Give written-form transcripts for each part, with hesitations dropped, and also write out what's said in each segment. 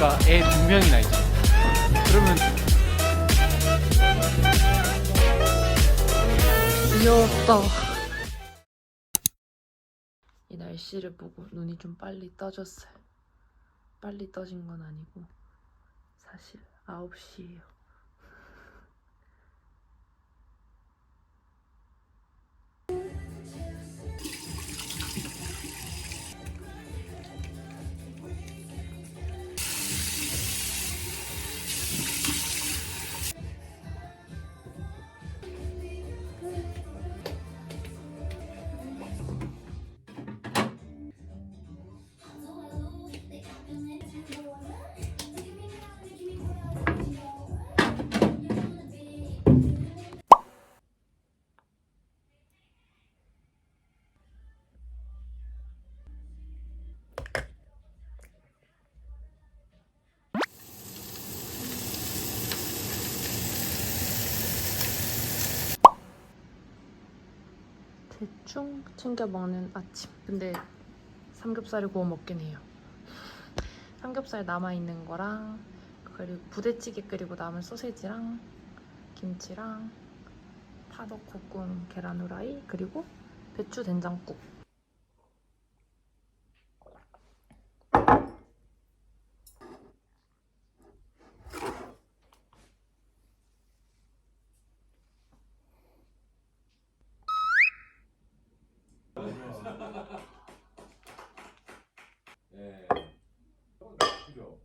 우리가 애 2명이나 있잖아. 그러면 귀엽다. 이 날씨를 보고 눈이 좀 빨리 떠졌어요. 빨리 떠진 건 아니고 사실 9시예요. 대충 챙겨 먹는 아침. 근데 삼겹살을 구워 먹긴 해요. 삼겹살 남아있는 거랑 그리고 부대찌개 끓이고 남은 소세지랑 김치랑 파 넣고 구운 계란 후라이 그리고 배추 된장국. 예. 그죠?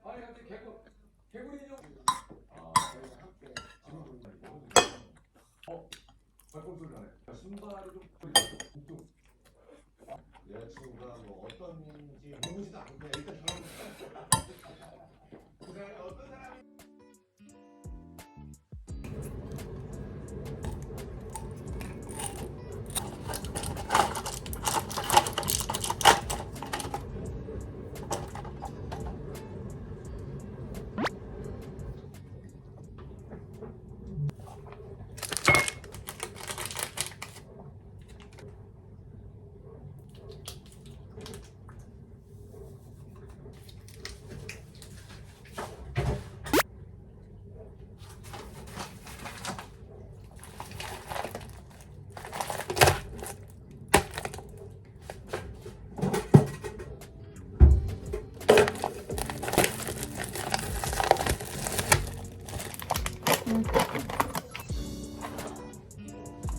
아니 갑자기 개구리 인형. 아, 저희가 함께 발꿈 소리 나네. 신발이 좀 뚱뚱. 여자친구가 뭐 어떤지 모르지도 않고 그냥 일단 저랑 그 사람이 어떤 사람이.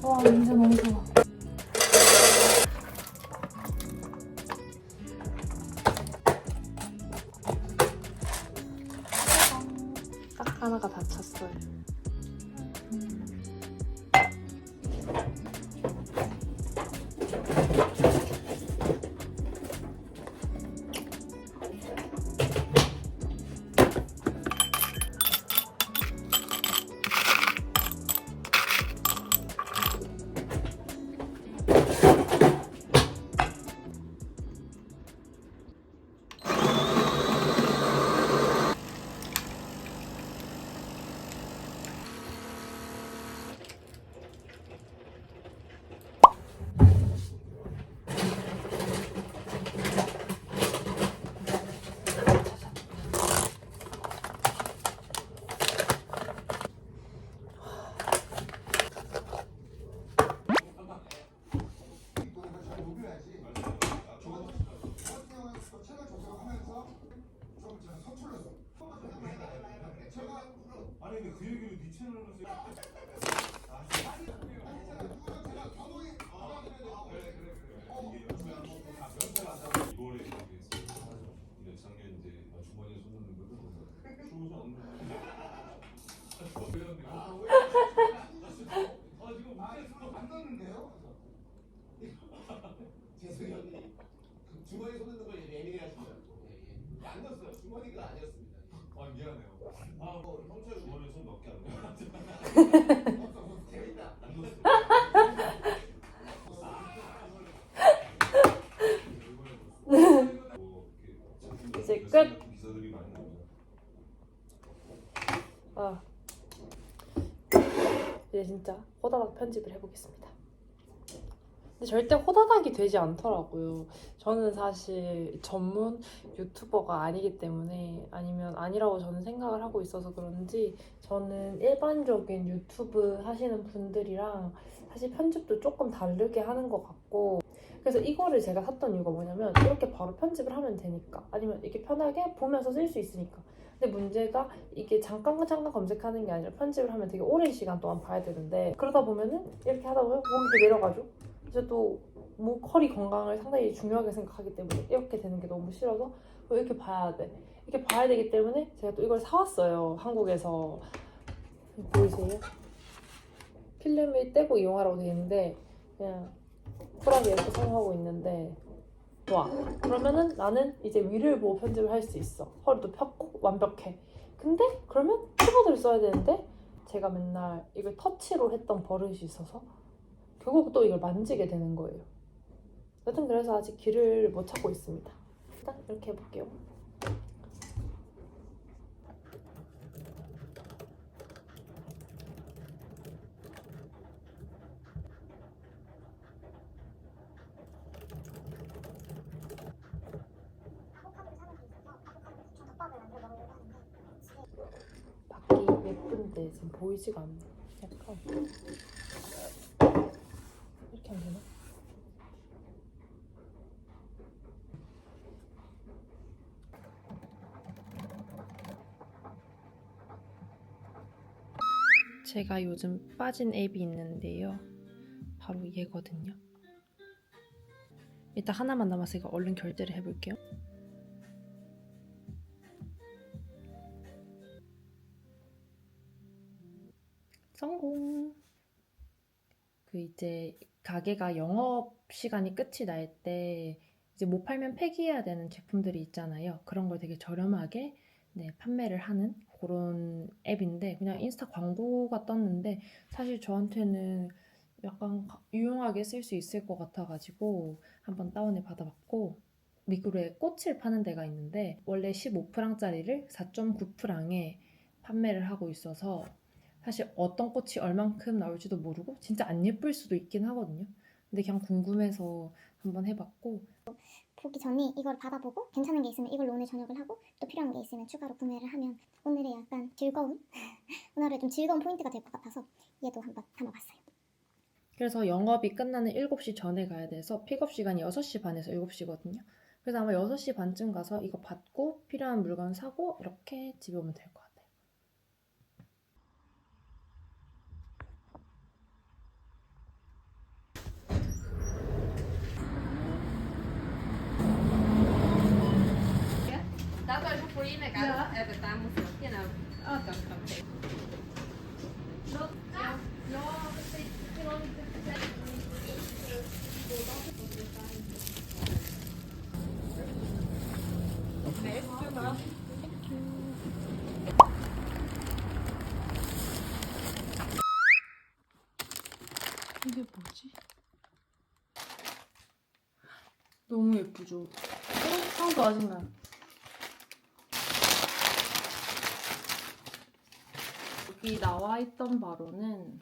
와, 냄새 너무 좋아. 딱 하나가 다 찼어요. 아니 근데 그 얘기를 네 채널에서 이번에 이제 작년 이제 주머니에 손 넣는 것도 추워서 안 지금 안 넣는데요? 죄송해요. 주머니에 손 넣는 걸 예민해 하시더라고요. 안 넣었어요. 주머니가 아니었습니다. 아 미안해요. 평소에 주머니에 손 넣게 안 넣어요. 재밌다. 안 넣었어요. 이제 끝. 기사들이 많이 나오죠. 이제 진짜 호다닥 편집을 해보겠습니다. 근데 절대 호다닥이 되지 않더라고요. 저는 사실 전문 유튜버가 아니기 때문에 아니면 아니라고 저는 생각을 하고 있어서 그런지 저는 일반적인 유튜브 하시는 분들이랑 사실 편집도 조금 다르게 하는 것 같고 그래서 이거를 제가 샀던 이유가 뭐냐면 이렇게 바로 편집을 하면 되니까 아니면 이렇게 편하게 보면서 쓸 수 있으니까 근데 문제가 이게 잠깐 검색하는 게 아니라 편집을 하면 되게 오랜 시간 동안 봐야 되는데 그러다 보면은 이렇게 하다 보면 목이 이렇게 내려가죠. 이제 또 목, 허리 건강을 상당히 중요하게 생각하기 때문에 이렇게 되는 게 너무 싫어서 이렇게 봐야 돼. 이렇게 봐야 되기 때문에 제가 또 이걸 사왔어요. 한국에서. 보이세요? 필름을 떼고 이용하라고 되어 있는데 그냥 쿨하게 이렇게 사용하고 있는데 좋아. 그러면은 나는 이제 위를 보고 편집을 할 수 있어. 허리도 폈고 완벽해. 근데 그러면 키보드를 써야 되는데 제가 맨날 이걸 터치로 했던 버릇이 있어서 결국 또 이걸 만지게 되는 거예요. 여튼 그래서 아직 길을 못 찾고 있습니다. 일단 이렇게 해볼게요. 밖이 예쁜데 지금 보이지가 않네. 약간 이렇게 하면 되나? 제가 요즘 빠진 앱이 있는데요. 바로 얘거든요. 일단 하나만 남았으니까 얼른 결제를 해볼게요. 성공! 이제 가게가 영업 시간이 끝이 날 때 이제 못 팔면 폐기해야 되는 제품들이 있잖아요. 그런 걸 되게 저렴하게 판매를 하는 그런 앱인데 그냥 인스타 광고가 떴는데 사실 저한테는 약간 유용하게 쓸 수 있을 것 같아가지고 한번 다운을 받아봤고 미국에 꽃을 파는 데가 있는데 원래 15프랑짜리를 4.9프랑에 판매를 하고 있어서 사실 어떤 꽃이 얼만큼 나올지도 모르고 진짜 안 예쁠 수도 있긴 하거든요. 근데 그냥 궁금해서 한번 해봤고 보기 전에 이걸 받아보고 괜찮은 게 있으면 이걸로 오늘 저녁을 하고 또 필요한 게 있으면 추가로 구매를 하면 오늘의 약간 즐거운 오늘의 좀 즐거운 포인트가 될 것 같아서 얘도 한번 담아봤어요. 그래서 영업이 끝나는 7시 전에 가야 돼서 픽업 시간이 6시 반에서 7시거든요. 그래서 아마 6시 반쯤 가서 이거 받고 필요한 물건 사고 이렇게 집에 오면 될 것 같아요. Dat was voor je nek uit. Even daar moet je. Genau. Oh, dank je. 이게 뭐지? 너무 예쁘죠? 향도 아직 나요. 여기 나와 있던 바로는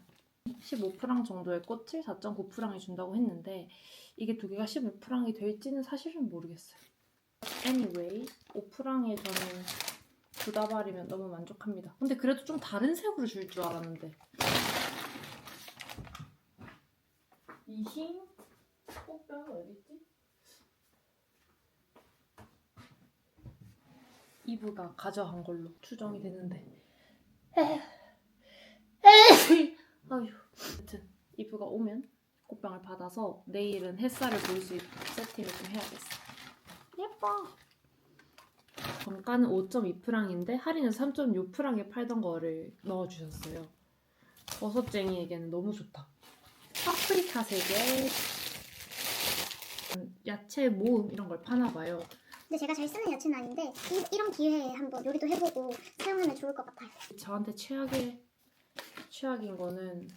15프랑 정도의 꽃을 4.9프랑에 준다고 했는데 이게 두 개가 15프랑이 될지는 사실은 모르겠어요. Anyway, 5프랑에 저는 두 다발이면 너무 만족합니다. 근데 그래도 좀 다른 색으로 줄 줄 알았는데 이 흰 꽃병은 어딨지? 이브가 가져간 걸로 추정이 되는데 아휴. 아무튼 이브가 오면 꽃병을 받아서 내일은 햇살을 볼 수 있게 세팅을 좀 해야겠어. 예뻐. 정가는 5.2프랑인데 할인은 3.6프랑에 팔던 거를 넣어주셨어요. 버섯쟁이에게는 너무 좋다. 파프리카 3개, 야채 모음 이런 걸 파나봐요. 근데 제가 잘 쓰는 야채는 아닌데 이런 기회에 한번 요리도 해보고 사용하면 좋을 것 같아요. 저한테 최악인 거는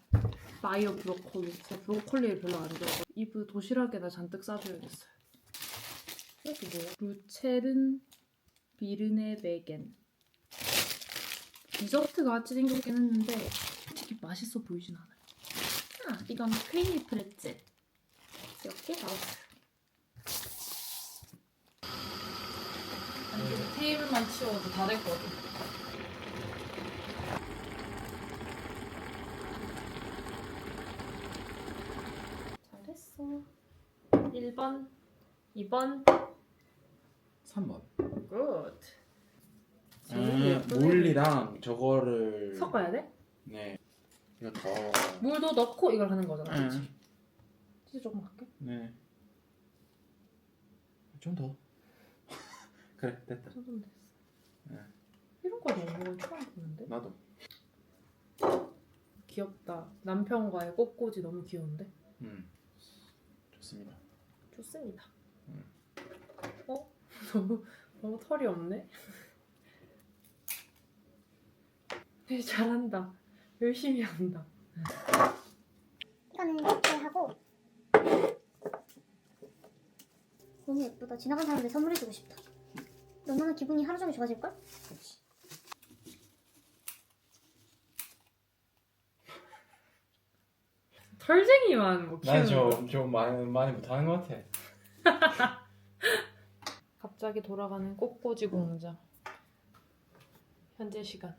마요 브로콜리. 제가 브로콜리를 별로 안 좋아해요. 이브 도시락에다 잔뜩 싸줘야겠어요. 이게 뭐야? 루체른 비르네 베겐. 디저트 같이 생겼긴 했는데 솔직히 맛있어 보이진 않아요. 이건 크리미 프레첼. 이렇게 나왔어요. 아니, 테이블만 치워도 다 됐거든. 잘했어. 1번, 2번, 3번. 굿. 물이랑 저거를 섞어야 돼? 네. 이거 더 물도 넣고 이걸 하는 거잖아, 응. 그치? 치즈 조금 할게. 네. 좀 더. 그래, 됐다. 조금 됐어. 네. 이런 거 너무 처음 보는데? 나도. 귀엽다. 남편과의 꽃꽂이 너무 귀여운데? 좋습니다. 좋습니다. 음. 어? 너무 털이 없네? 되게 잘한다. 열심히 한다. 이거는 이렇게 하고 너무 예쁘다. 지나간 사람들 선물해주고 싶다. 너무나 기분이 하루 종일 좋아질걸? 털쟁이만 뭐 키우는 거. 난좀 많이 못하는 것 같아. 갑자기 돌아가는 꽃꽂이 공장. 현재 시간.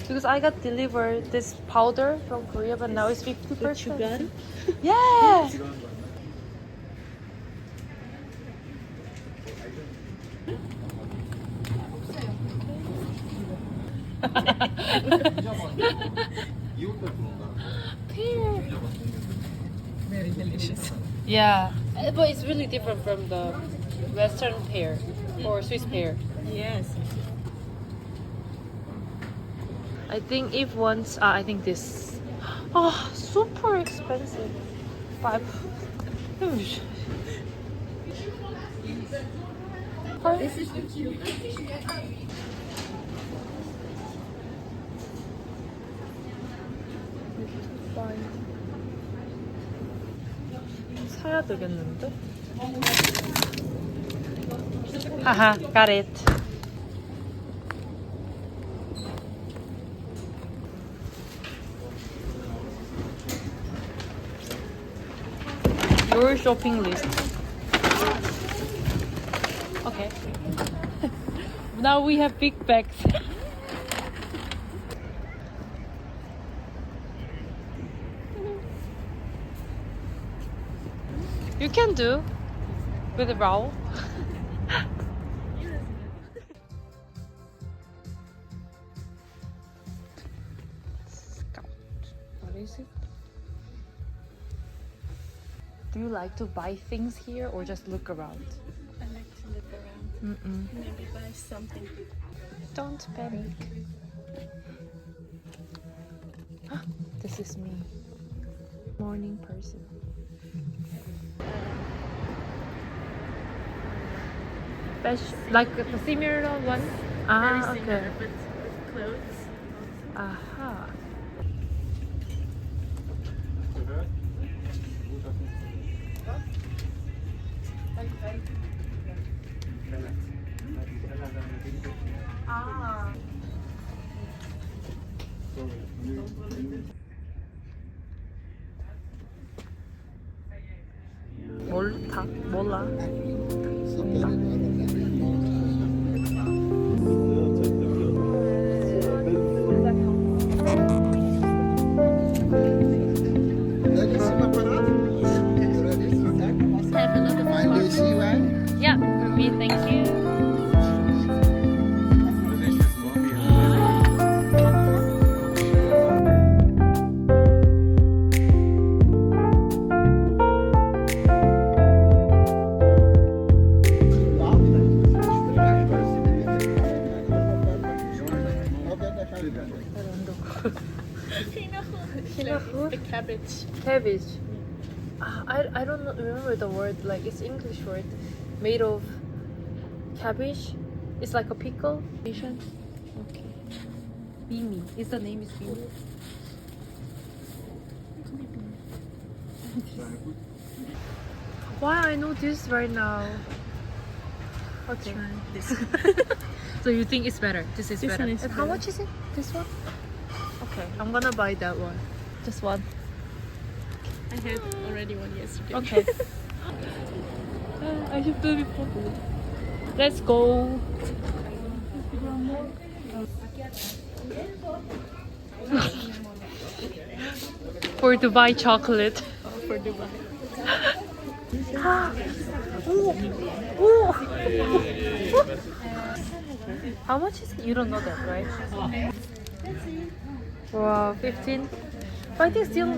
Because I got delivered this powder from Korea, but now it's 50%. But you got it? Yeah! Very delicious. Yeah, but it's really different from the Western pear or Swiss pear. Yes. I think if once, I think this. Oh, super expensive. 5. This is 사야 되겠는데? 하하, got it. Your shopping list. Okay. Now we have big bags. You can do with a roll. Scout. What is it? Do you like to buy things here or just look around? I like to look around. Maybe buy something. Don't panic. This is me. Morning person. Like the similar one? Ah, Very okay. similar, but clothes. Aha. Ah. 몰타? 몰라. Have a look at Fine day, see you, right? Yeah, for me, thank you. the cabbage. Cabbage. I don't remember the word. Like it's English word, made of cabbage. It's like a pickle. Asian. Okay. Bimi. Is the name is Bimi? It could be Why I know this right now? Okay. Try this. So you think it's better? This is This better. one is And how better. much is it? This one? Okay, I'm gonna buy that one. Just one. I had already one yesterday. Okay. I should do it before. Let's go. For Dubai chocolate. For Dubai. How much is it? You don't know that, right? Wow, 15. But I think still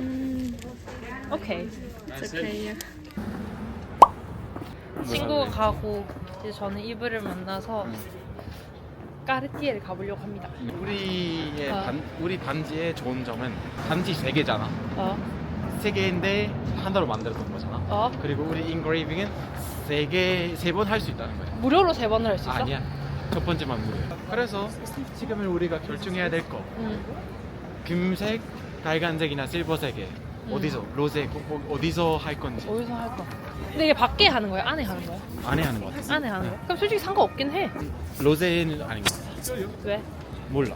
okay. It's okay, yeah. 친구가 가고 이제 저는 이브를 만나서 까르띠에를 가보려고 합니다. 우리 반지의 좋은 점은 반지 3개잖아. 어? 3개인데 하나로 만들었던 거잖아. 어? 그리고 우리 인그레이빙은 3번 할 수 있다는 거야. 무료로 3번을 할 수 있어? 아니야. 첫 번째만 무료야. 그래서 지금은 우리가 결정해야 될 거. 응. 금색, 빨간색이나 실버색에 어디서 로제 어디서 할 건지 어디서 할 거야? 근데 이게 밖에 하는 거야? 안에 하는 거야? 안에 하는 거 같아. 안에 하는 거야? 그럼 솔직히 상관없긴 해. 로제는 아닌 것 같아. 왜? 몰라.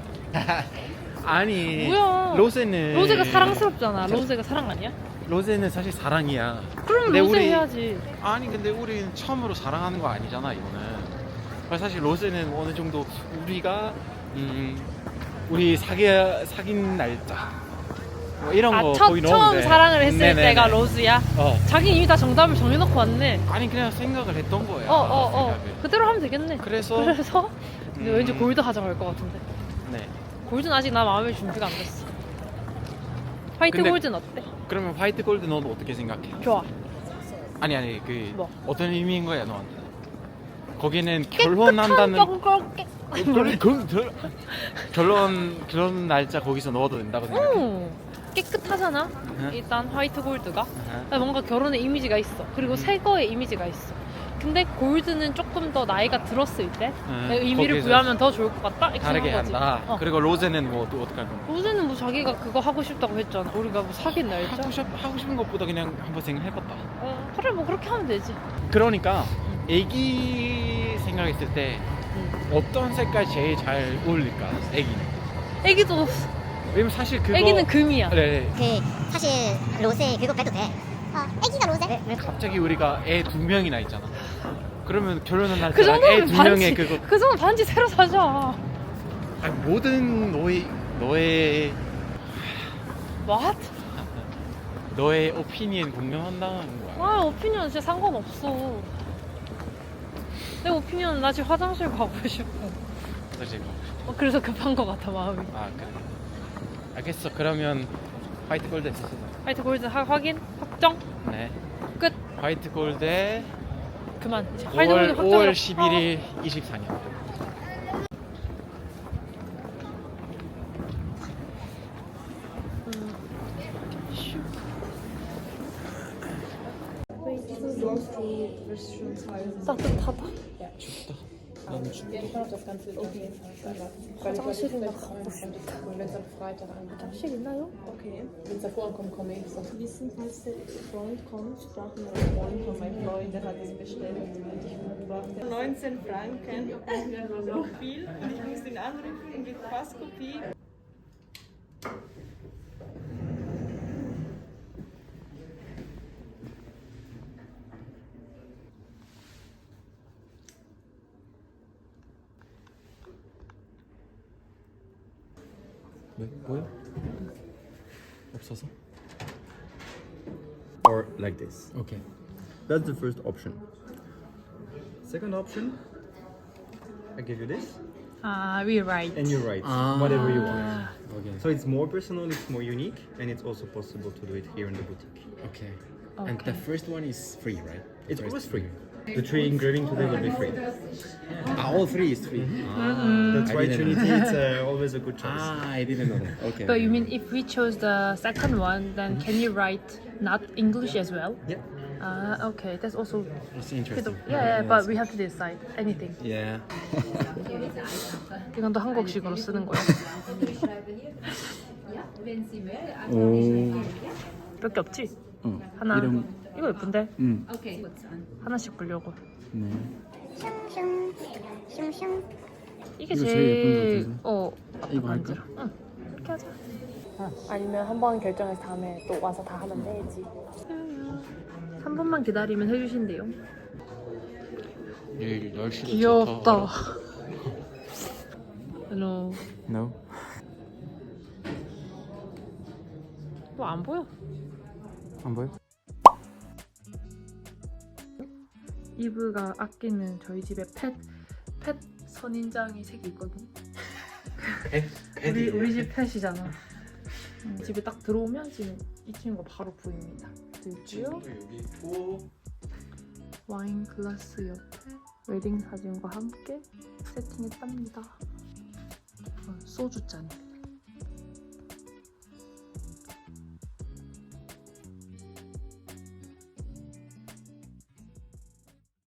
아니. 뭐야? 로제는 로제가 사랑스럽잖아. 로제가 사랑 아니야? 로제는 사실 사랑이야. 그럼 근데 로제 우리- 해야지. 아니 근데 우리는 처음으로 사랑하는 거 아니잖아 이거는. 그래서 사실 로제는 어느 정도 우리가 우리 사귄 날짜 뭐 이런 거 거기 처음 넣으면 돼. 사랑을 했을 네네네. 때가 로즈야? 어. 자기 이미 다 정답을 정해놓고 왔네. 아니 그냥 생각을 했던 거야. 생각을. 그대로 하면 되겠네. 그래서 근데 왠지 골드 하자고 할 것 같은데. 네. 골드는 아직 나 마음의 준비가 안 됐어. 화이트 근데- 골드는 어때? 그러면 화이트 골드 너는 어떻게 생각해? 좋아. 아니 그 뭐? 어떤 의미인 거야 너한테? 거기는 깨끗한 결혼한다는 뻥뻥깨. 결혼 날짜 거기서 넣어도 된다고 생각해? 깨끗하잖아. 응. 일단 화이트 골드가 아하. 뭔가 결혼의 이미지가 있어. 그리고 새 거의 이미지가 있어. 근데 골드는 조금 더 나이가 들었을 때 의미를 거기서 부여하면 더 좋을 것 같다. 이렇게 다르게 생각한 거지. 한다. 어. 그리고 로제는 뭐 또 어떻게 할 건가? 로제는 뭐 자기가 그거 하고 싶다고 했잖아. 우리가 뭐 사귄 날짜. 하고 싶은 것보다 그냥 한번 생각해봤다. 그래 뭐 그렇게 하면 되지. 그러니까 애기 생각했을 때 어떤 색깔 제일 잘 어울릴까? 애기는. 애기도 왜냐면 사실 그거. 애기는 금이야. 네. 그 사실 로제 그거 빼도 돼. 애기가 로제? 갑자기 우리가 애 2명이나 있잖아. 그러면 결혼한 그 날짜랑 애 정도면 2명의 반지 그거. 그 정도 반지 새로 사자. 아니, 모든 너의 What? 오피니언 공명한다는 거야. 아 오피니언 진짜 상관없어. 내 오피니언은 나 지금 화장실 가고 싶어. 사실 뭐. 그래서 급한 것 같아 마음이. 아 그래. 알겠어. 그러면 화이트 골드 했어. 화이트 골드 확인? 확정? 네. 끝. 화이트 골드. 그만. 이제 화이트 골드 5월 확정이라고. 11일 24년. 따뜻하다. 나는 춥다. 화장실이나 가고 싶다. 화장실 있나요? Okay, wenn es davor kommt, komme ich. So. Wissen, falls der Freund kommt, brauchen wir einen Freund von meinem Freund, der hat es bestellt und ich brauchte 19 Franken. So viel und ich muss ihn anrufen mit Passkopie. 왜? 뭐야? 없어서? Or like this. 오케이. That's the first option. Second option, I give you this, rewrite. and you write whatever you want. 오케이. So it's more personal, it's more unique, and it's also possible to do it here in the boutique. Okay. And the first one is free, right? It's always free. The 3 engraving today will be free. All three is free. That's I why didn't Trinity know. it's always a good choice. I didn't know that. Okay. But you mean if we chose the second one, then can you write not English as well? Yeah. Okay, that's also It's interesting. yeah, but we have to decide anything. Yeah. 이건 또 한국식으로 쓰는 거야. 몇 개 없지? 하나. 이름. 이거 예쁜데? Okay. 하나씩 보려고. 네. 슝슝 슝슝. 이게 이거 제일 제일 예쁜 것 이거 할까? 만지라. 응. 이렇게 하자. 아니면 한 번 결정해서 다음에 또 와서 다 하면 되지. 3분만 기다리면 해주신대요. 내일 10시부터. 귀엽다. 헬로. No. 뭐 안 보여? 안 보여? 이브가 아끼는 저희 집에 펫 선인장이 색이 있거든. 우리 집 펫이잖아. 집에 딱 들어오면 지금 이 친구가 바로 보입니다. 그리고요. 여기 있고. 와인 글라스 옆에 웨딩 사진과 함께 세팅했답니다. 소주 잔.